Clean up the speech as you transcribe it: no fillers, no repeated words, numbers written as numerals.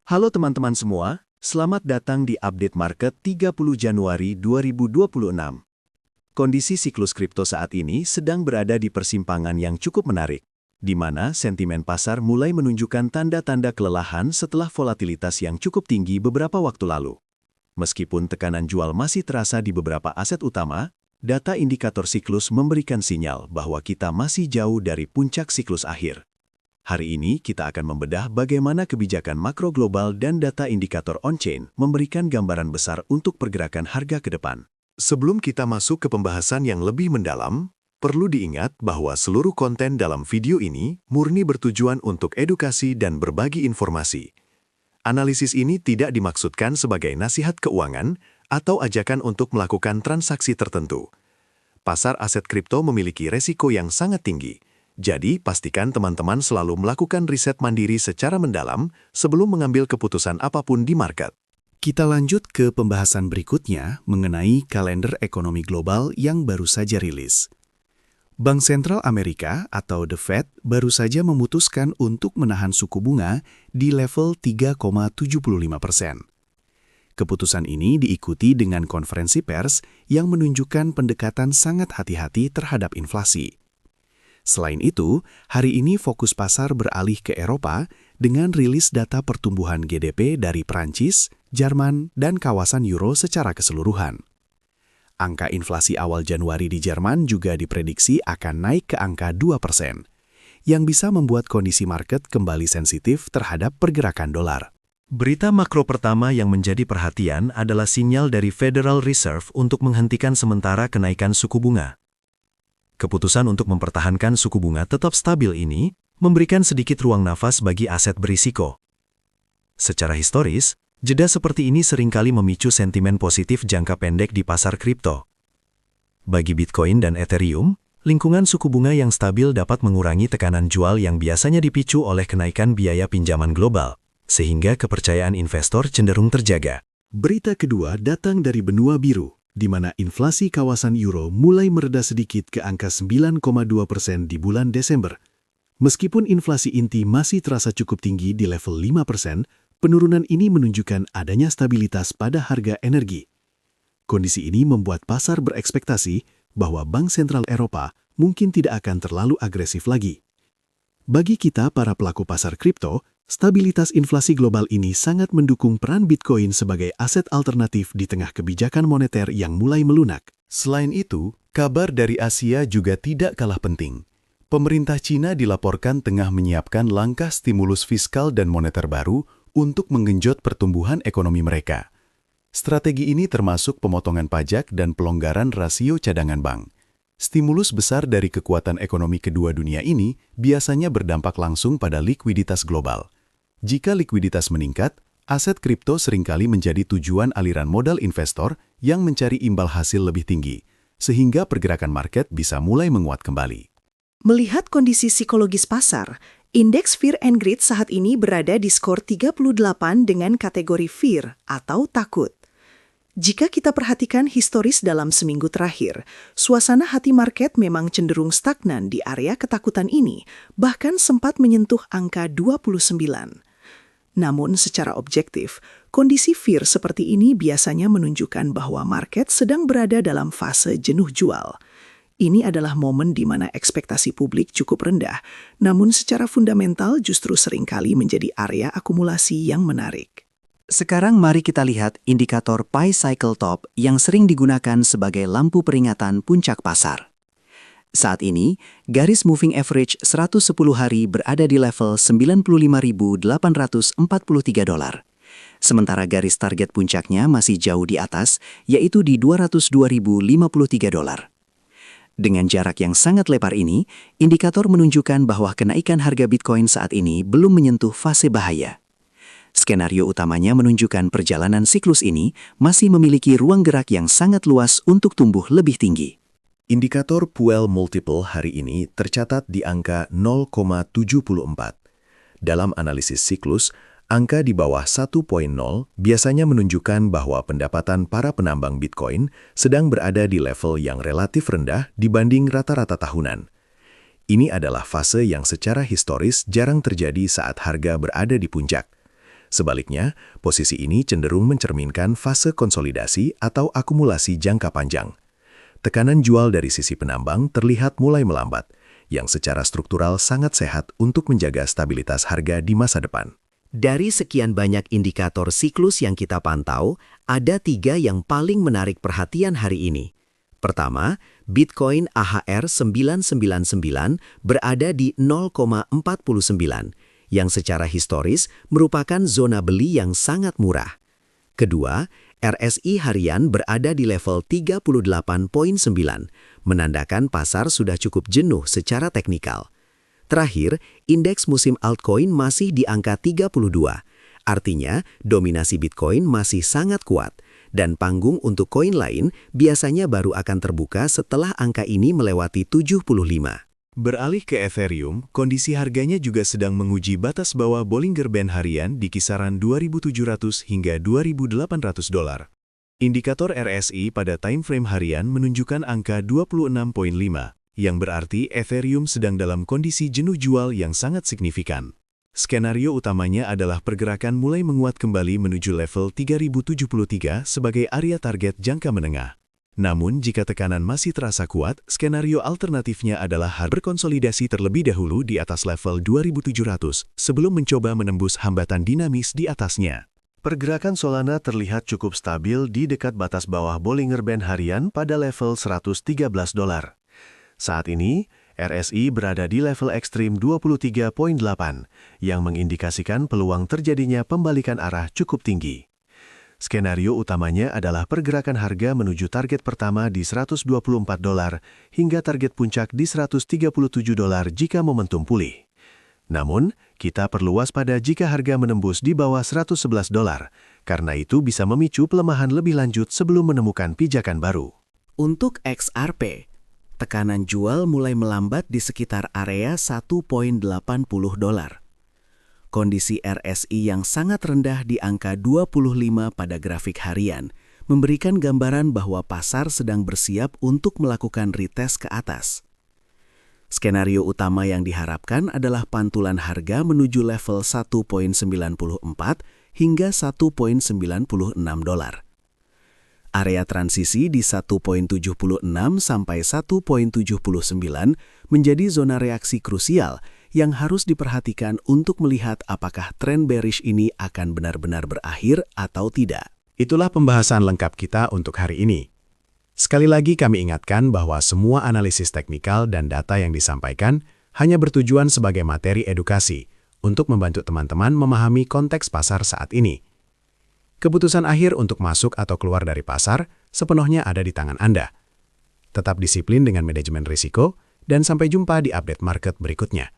Halo teman-teman semua, selamat datang di update market 30 Januari 2026. Kondisi siklus kripto saat ini sedang berada di persimpangan yang cukup menarik, di mana sentimen pasar mulai menunjukkan tanda-tanda kelelahan setelah volatilitas yang cukup tinggi beberapa waktu lalu. Meskipun tekanan jual masih terasa di beberapa aset utama, data indikator siklus memberikan sinyal bahwa kita masih jauh dari puncak siklus akhir. Hari ini kita akan membedah bagaimana kebijakan makro global dan data indikator on-chain memberikan gambaran besar untuk pergerakan harga ke depan. Sebelum kita masuk ke pembahasan yang lebih mendalam, perlu diingat bahwa seluruh konten dalam video ini murni bertujuan untuk edukasi dan berbagi informasi. Analisis ini tidak dimaksudkan sebagai nasihat keuangan atau ajakan untuk melakukan transaksi tertentu. Pasar aset kripto memiliki resiko yang sangat tinggi. Jadi, pastikan teman-teman selalu melakukan riset mandiri secara mendalam sebelum mengambil keputusan apapun di market. Kita lanjut ke pembahasan berikutnya mengenai kalender ekonomi global yang baru saja rilis. Bank Sentral Amerika atau The Fed baru saja memutuskan untuk menahan suku bunga di level 3,75%. Keputusan ini diikuti dengan konferensi pers yang menunjukkan pendekatan sangat hati-hati terhadap inflasi. Selain itu, hari ini fokus pasar beralih ke Eropa dengan rilis data pertumbuhan GDP dari Prancis, Jerman, dan kawasan Euro secara keseluruhan. Angka inflasi awal Januari di Jerman juga diprediksi akan naik ke angka 2%, yang bisa membuat kondisi market kembali sensitif terhadap pergerakan dolar. Berita makro pertama yang menjadi perhatian adalah sinyal dari Federal Reserve untuk menghentikan sementara kenaikan suku bunga. Keputusan untuk mempertahankan suku bunga tetap stabil ini memberikan sedikit ruang nafas bagi aset berisiko. Secara historis, jeda seperti ini seringkali memicu sentimen positif jangka pendek di pasar kripto. Bagi Bitcoin dan Ethereum, lingkungan suku bunga yang stabil dapat mengurangi tekanan jual yang biasanya dipicu oleh kenaikan biaya pinjaman global, sehingga kepercayaan investor cenderung terjaga. Berita kedua datang dari benua biru, di mana inflasi kawasan Euro mulai mereda sedikit ke angka 9,2% di bulan Desember. Meskipun inflasi inti masih terasa cukup tinggi di level 5%, penurunan ini menunjukkan adanya stabilitas pada harga energi. Kondisi ini membuat pasar berekspektasi bahwa Bank Sentral Eropa mungkin tidak akan terlalu agresif lagi. Bagi kita para pelaku pasar kripto, stabilitas inflasi global ini sangat mendukung peran Bitcoin sebagai aset alternatif di tengah kebijakan moneter yang mulai melunak. Selain itu, kabar dari Asia juga tidak kalah penting. Pemerintah Cina dilaporkan tengah menyiapkan langkah stimulus fiskal dan moneter baru untuk menggenjot pertumbuhan ekonomi mereka. Strategi ini termasuk pemotongan pajak dan pelonggaran rasio cadangan bank. Stimulus besar dari kekuatan ekonomi kedua dunia ini biasanya berdampak langsung pada likuiditas global. Jika likuiditas meningkat, aset kripto seringkali menjadi tujuan aliran modal investor yang mencari imbal hasil lebih tinggi, sehingga pergerakan market bisa mulai menguat kembali. Melihat kondisi psikologis pasar, indeks Fear and Greed saat ini berada di skor 38 dengan kategori fear atau takut. Jika kita perhatikan historis dalam seminggu terakhir, suasana hati market memang cenderung stagnan di area ketakutan ini, bahkan sempat menyentuh angka 29. Namun secara objektif, kondisi fear seperti ini biasanya menunjukkan bahwa market sedang berada dalam fase jenuh jual. Ini adalah momen di mana ekspektasi publik cukup rendah, namun secara fundamental justru seringkali menjadi area akumulasi yang menarik. Sekarang mari kita lihat indikator Pi Cycle Top yang sering digunakan sebagai lampu peringatan puncak pasar. Saat ini, garis moving average 110 hari berada di level 95.843 dolar. Sementara garis target puncaknya masih jauh di atas, yaitu di 202.053 dolar. Dengan jarak yang sangat lebar ini, indikator menunjukkan bahwa kenaikan harga Bitcoin saat ini belum menyentuh fase bahaya. Skenario utamanya menunjukkan perjalanan siklus ini masih memiliki ruang gerak yang sangat luas untuk tumbuh lebih tinggi. Indikator Puel Multiple hari ini tercatat di angka 0,74. Dalam analisis siklus, angka di bawah 1.0 biasanya menunjukkan bahwa pendapatan para penambang Bitcoin sedang berada di level yang relatif rendah dibanding rata-rata tahunan. Ini adalah fase yang secara historis jarang terjadi saat harga berada di puncak. Sebaliknya, posisi ini cenderung mencerminkan fase konsolidasi atau akumulasi jangka panjang. Tekanan jual dari sisi penambang terlihat mulai melambat, yang secara struktural sangat sehat untuk menjaga stabilitas harga di masa depan. Dari sekian banyak indikator siklus yang kita pantau, ada 3 yang paling menarik perhatian hari ini. Pertama, Bitcoin AHR 999 berada di 0,49, yang secara historis merupakan zona beli yang sangat murah. Kedua, RSI harian berada di level 38,9, menandakan pasar sudah cukup jenuh secara teknikal. Terakhir, indeks musim altcoin masih di angka 32. Artinya, dominasi Bitcoin masih sangat kuat, dan panggung untuk koin lain biasanya baru akan terbuka setelah angka ini melewati 75. Beralih ke Ethereum, kondisi harganya juga sedang menguji batas bawah Bollinger Band harian di kisaran 2.700 hingga 2.800 dolar. Indikator RSI pada time frame harian menunjukkan angka 26,5. Yang berarti Ethereum sedang dalam kondisi jenuh jual yang sangat signifikan. Skenario utamanya adalah pergerakan mulai menguat kembali menuju level 3073 sebagai area target jangka menengah. Namun, jika tekanan masih terasa kuat, skenario alternatifnya adalah berkonsolidasi terlebih dahulu di atas level 2700 sebelum mencoba menembus hambatan dinamis di atasnya. Pergerakan Solana terlihat cukup stabil di dekat batas bawah Bollinger Band harian pada level 113 dolar. Saat ini, RSI berada di level ekstrim 23,8 yang mengindikasikan peluang terjadinya pembalikan arah cukup tinggi. Skenario utamanya adalah pergerakan harga menuju target pertama di 124 dolar hingga target puncak di 137 dolar jika momentum pulih. Namun, kita perlu waspada jika harga menembus di bawah 111 dolar, karena itu bisa memicu pelemahan lebih lanjut sebelum menemukan pijakan baru. Untuk XRP, tekanan jual mulai melambat di sekitar area 1,80 dolar. Kondisi RSI yang sangat rendah di angka 25 pada grafik harian memberikan gambaran bahwa pasar sedang bersiap untuk melakukan retest ke atas. Skenario utama yang diharapkan adalah pantulan harga menuju level 1,94 hingga 1,96 dolar. Area transisi di 1,76 sampai 1,79 menjadi zona reaksi krusial yang harus diperhatikan untuk melihat apakah tren bearish ini akan benar-benar berakhir atau tidak. Itulah pembahasan lengkap kita untuk hari ini. Sekali lagi kami ingatkan bahwa semua analisis teknikal dan data yang disampaikan hanya bertujuan sebagai materi edukasi untuk membantu teman-teman memahami konteks pasar saat ini. Keputusan akhir untuk masuk atau keluar dari pasar sepenuhnya ada di tangan Anda. Tetap disiplin dengan manajemen risiko, dan sampai jumpa di update market berikutnya.